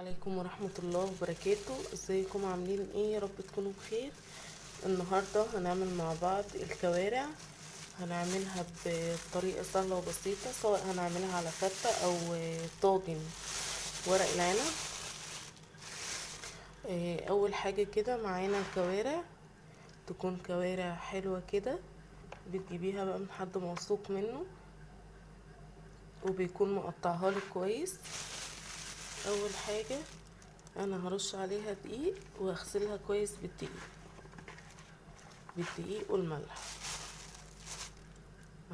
عليكم ورحمة الله وبركاته. ازيكم عاملين ايه؟ يا رب تكونوا بخير. النهاردة هنعمل مع بعض الكوارع. هنعملها بطريقة سهلة وبسيطة، سواء هنعملها على فتة او طاجن ورق العنب. اول حاجة كده معانا الكوارع، تكون كوارع حلوة كده، بتجيبيها بقى من حد موثوق منه وبيكون مقطعها لك كويس. اول حاجة انا هرش عليها دقيق واغسلها كويس بالدقيق والملح،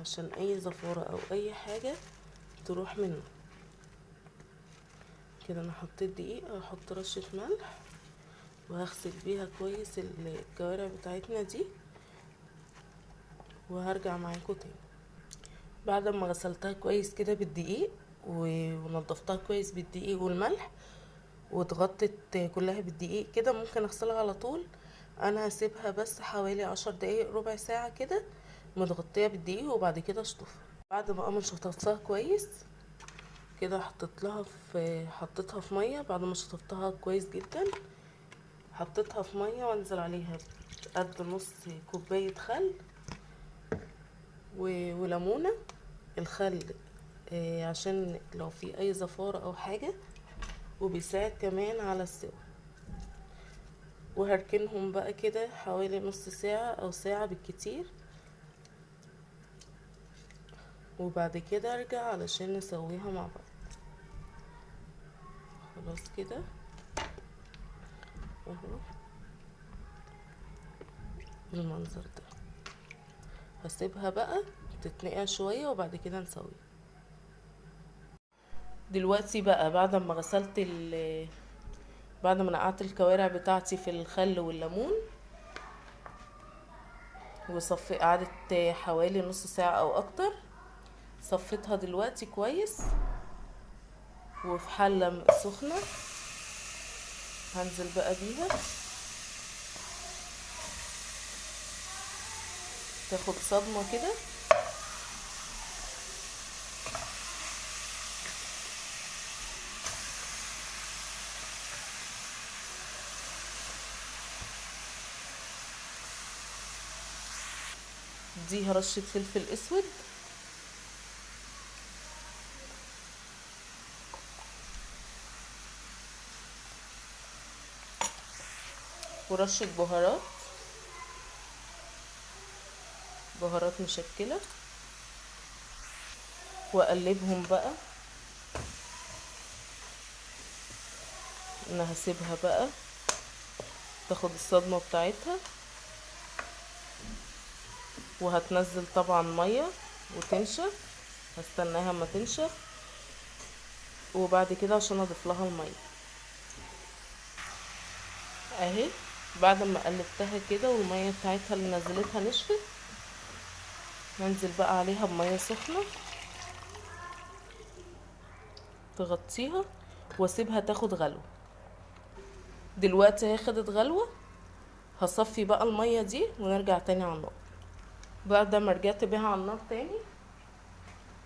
عشان اي زفارة او اي حاجة تروح منه. كده انا حطيت دقيق، هحط رشة ملح وهغسل بيها كويس الكوارع بتاعتنا دي، وهرجع معاكم تاني بعد ما غسلتها كويس كده بالدقيق ونضفتها كويس بالدقيق والملح واتغطت كلها بالدقيق كده. ممكن اغسلها على طول، انا هسيبها بس حوالي 10 دقايق ربع ساعة كده متغطية بالدقيق، وبعد كده اشطفها. بعد ما انا شطفتها كويس كده حطيتها في مية. بعد ما شطفتها كويس جدا حطيتها في مية وانزل عليها قد نص كوباية خل وليمونة. الخل عشان لو في اي زفارة او حاجة، وبيساعد كمان على السوا. وهركنهم بقى كده حوالي نص ساعة او ساعة بالكتير، وبعد كده ارجع علشان نسويها مع بعض. خلاص كده اهو بالمنظر ده. هسيبها بقى تتنقع شوية وبعد كده نسويها. دلوقتي بقى بعد ما نقعت الكوارع بتاعتي في الخل والليمون قعدت حوالي نص ساعة او اكتر، صفيتها دلوقتي كويس وفي حلة سخنة هنزل بقى بيها تاخد صدمة كده. دي رشة فلفل اسود ورشة بهارات مشكلة، واقلبهم بقى. انا هسيبها بقى تاخد الصدمة بتاعتها، وهتنزل طبعا مية وتنشف. هستناها اما تنشف وبعد كده عشان اضيف لها المية اهي. بعد ما قلبتها كده والمية بتاعتها اللي نزلتها نشفت، هنزل بقى عليها بمية سخنة تغطيها واسيبها تاخد غلوة. دلوقتي هي خدت غلوة، هصفي بقى المية دي ونرجع تاني على النار. بعد ما رجعت بيها على النار تاني،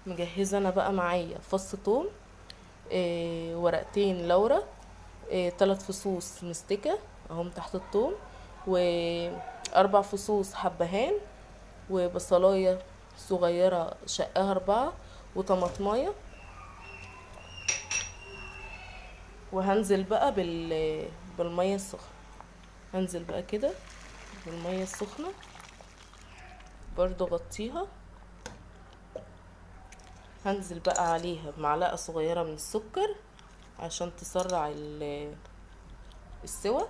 مجهزة انا بقى معايا فص ثوم، ورقتين لورا، 3 فصوص مستكة اهم تحت الثوم، و4 فصوص حبهان، وبصلاية صغيرة شقها 4، وطماطماية. وهنزل بقى بالمية السخنة. هنزل بقى كده بالمية السخنة برضو غطيها. هنزل بقى عليها بمعلقة صغيرة من السكر عشان تسرع السوا،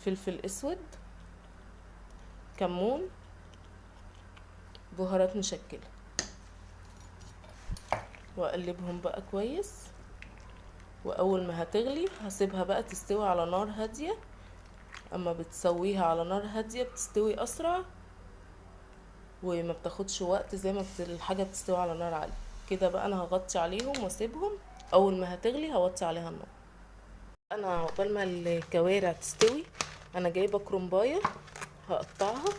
فلفل اسود، كمون، بهارات مشكلة، واقلبهم بقى كويس. واول ما هتغلي هسيبها بقى تستوي على نار هادية. اما بتسويها على نار هادية بتستوي اسرع وما بتاخدش وقت زي ما الحاجة بتستوي على نار عالية كده. بقى انا هغطي عليهم واسيبهم، اول ما هتغلي هوطي عليها النار. انا عقبال ما الكوارع تستوي انا جايبة كرنباية هقطعها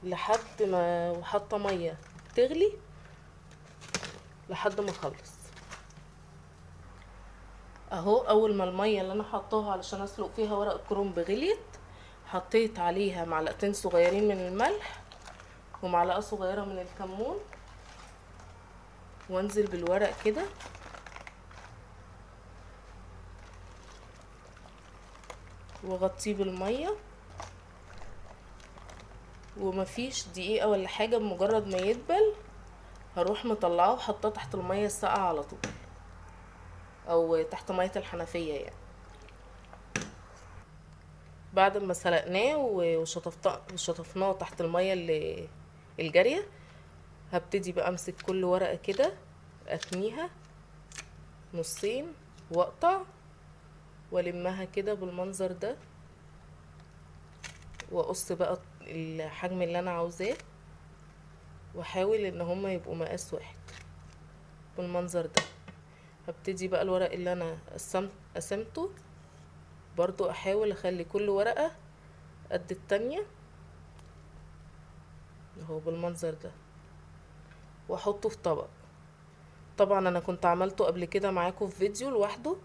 لحد ما وحاطة مية تغلي لحد ما اخلص. اهو اول ما الميه اللي انا حطاها علشان اسلق فيها ورق الكرنب غليت، حطيت عليها معلقتين صغيرين من الملح ومعلقه صغيره من الكمون، وانزل بالورق كده واغطيه بالميه، ومفيش دقيقه ولا حاجه، بمجرد ما يدبل هروح مطلعاه وحطاه تحت الميه الساقعه على طول، او تحت ميه الحنفيه يعني. بعد ما سلقناه وشطفناه تحت الميه اللي الجاريه، هبتدي بقى امسك كل ورقه كده اتنيها نصين واقطع والمها كده بالمنظر ده، واقص بقى الحجم اللي انا عاوزاه، واحاول ان هما يبقوا مقاس واحد بالمنظر ده. هبتدي بقى الورق اللي انا قسمته برضو احاول اخلي كل ورقة قد التانية اهو بالمنظر ده، واحطه في طبق. طبعا انا كنت عملته قبل كده معاكم في فيديو لوحده،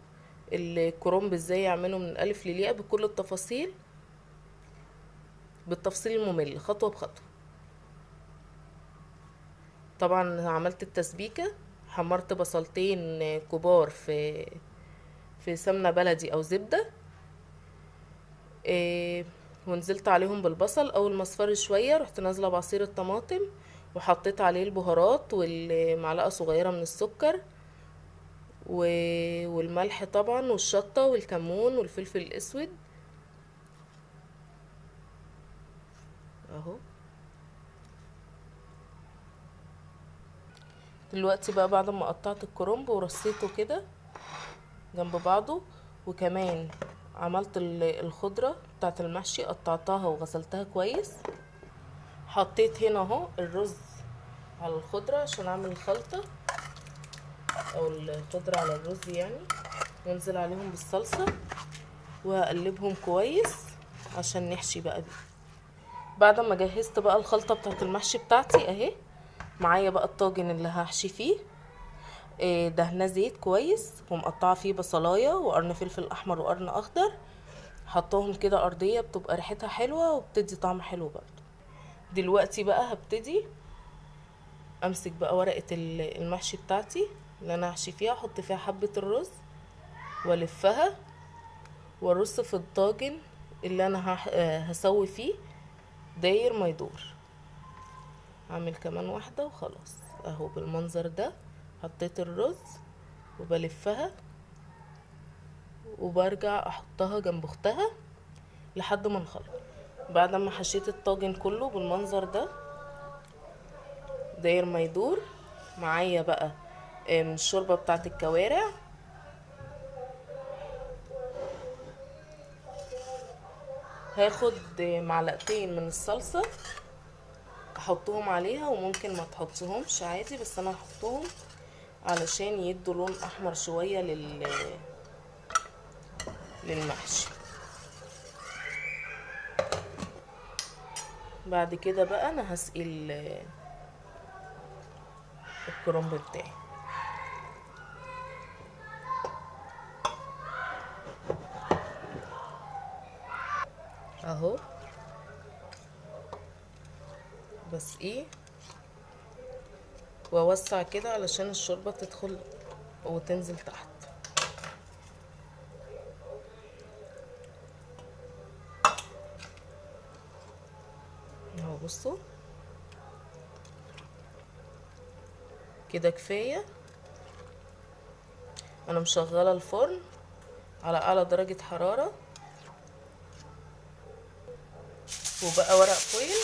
الكرنب ازاي يعمله من الالف للياء بكل التفاصيل، بالتفصيل الممل خطوة بخطوة. طبعا عملت التسبيكة، حمرت بصلتين كبار في سمنة بلدي او زبدة، ونزلت عليهم بالبصل. اول ما اصفر شوية رحت نازلة بعصير الطماطم، وحطيت عليه البهارات والمعلقة صغيرة من السكر والملح طبعا والشطة والكمون والفلفل الاسود اهو. دلوقتي بقى بعد ما قطعت الكرنب ورصيته كده جنب بعضه، وكمان عملت الخضرة بتاعت المحشي، قطعتها وغسلتها كويس، حطيت هنا اهو الرز على الخضرة عشان اعمل الخلطة، او الخضرة على الرز يعني، وانزل عليهم بالصلصة واقلبهم كويس عشان نحشي بقى بيه. بعد ما جهزت بقى الخلطة بتاعت المحشي بتاعتي اهي، معايا بقى الطاجن اللي هحشي فيه، دهنه زيت كويس، ومقطعه فيه بصلايه وقرن فلفل احمر وقرن اخضر، حطاهم كده ارضيه بتبقى ريحتها حلوه وبتدي طعم حلو برضه. دلوقتي بقى هبتدي امسك بقى ورقه المحشي بتاعتي اللي انا هحشي فيها، احط فيها حبه الرز والفها وارص في الطاجن اللي انا هسوي فيه داير ما يدور. اعمل كمان واحده وخلاص اهو بالمنظر ده. حطيت الرز وبلفها وبرجع احطها جنب اختها لحد ما نخلص. بعد ما حشيت الطاجن كله بالمنظر ده داير ما يدور، معايا بقى من الشوربه بتاعت الكوارع، هاخد معلقتين من الصلصه احطهم عليها، وممكن ما تحطهمش عادي، بس انا هحطهم علشان يدوا لون احمر شويه للمحشي. بعد كده بقى انا هسقي الكرنب بتاعي اهو، بس ايه واوسع كده علشان الشوربه تدخل وتنزل تحت اهو. بصوا كده كفايه. انا مشغله الفرن على اعلى درجه حراره، وبقى ورق فويل،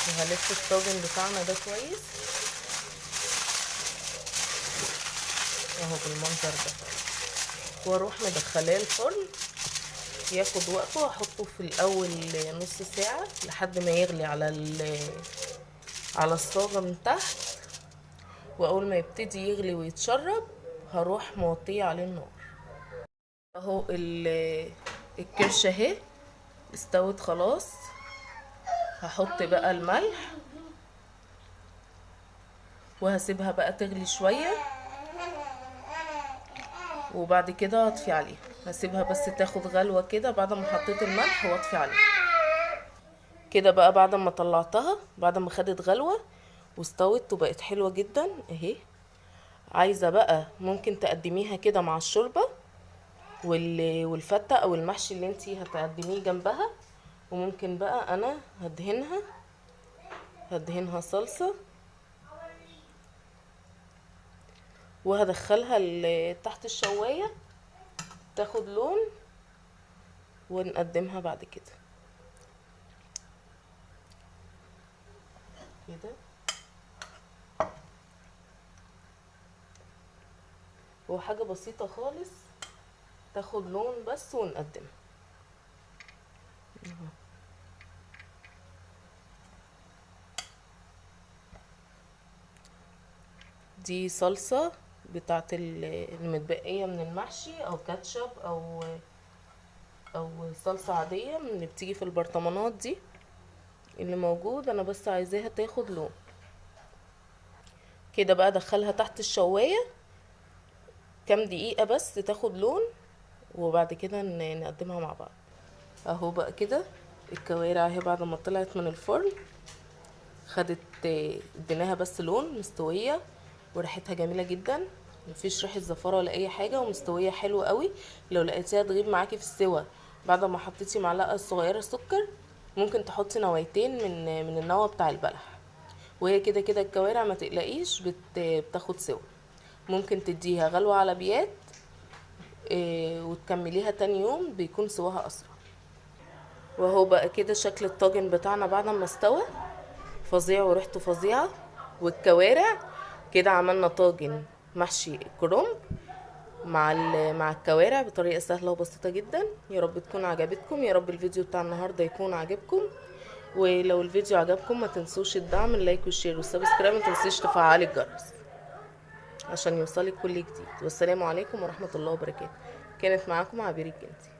وهلف الطاجن بتاعنا ده كويس اهو بالمنظر ده، واروح مدخلاه الفرن ياخد وقته. واحطه في الاول نص ساعه لحد ما يغلي على الصاجه من تحت، واول ما يبتدي يغلي ويتشرب هروح موطيه عليه النار اهو. الكرشه اهي استوت خلاص. هحط بقى الملح وهسيبها بقى تغلي شويه، وبعد كده هطفي عليها، هسيبها بس تاخد غلوة كده بعد ما حطيت الملح واطفي عليها كده. بقى بعد ما طلعتها بعد ما خدت غلوة واستوت وبقت حلوة جدا اهي. عايزة بقى ممكن تقدميها كده مع الشوربة والفتة او المحشي اللي انتي هتقدميه جنبها. وممكن بقى انا هدهنها صلصة وهدخلها تحت الشواية تاخد لون ونقدمها بعد كده كده. هو حاجة بسيطة خالص تاخد لون بس ونقدمها. دي صلصة بتاعت المتبقية من المحشي او كاتشب او صلصة عادية من اللي بتيجي في البرطمانات دي اللي موجود. انا بس عايزاها تاخد لون كده. بقى ادخلها تحت الشواية كام دقيقة بس تاخد لون وبعد كده نقدمها مع بعض. اهو بقى كده الكوارع اهي بعد ما طلعت من الفرن خدت اديناها بس لون، مستوية وريحتها جميلة جدا، مفيش ريحة زفارة ولا اي حاجة، ومستوية حلوة قوي. لو لقيتيها تغيب معاكي في السوا بعد ما حطيتي معلقة صغيرة سكر ممكن تحطي نويتين من النوى بتاع البلح. وهي كده كده الكوارع ما تقلقيش بتاخد سوا. ممكن تديها غلوة على بيات وتكمليها تاني يوم بيكون سواها اسرع. وهو بقى كده شكل الطاجن بتاعنا بعد ما استوى فظيع وريحته فظيعة. والكوارع كده عملنا طاجن محشي كرنب مع الكوارع بطريقة سهلة وبسيطة جدا. يا رب تكون عجبتكم، يا رب الفيديو بتاع النهاردة يكون عجبكم. ولو الفيديو عجبكم ما تنسوش الدعم، اللايك والشير والسبسكرايب، ما تنسيش تفعلي الجرس عشان يوصلك كل جديد. والسلام عليكم ورحمة الله وبركاته. كانت معاكم عبير الجندي.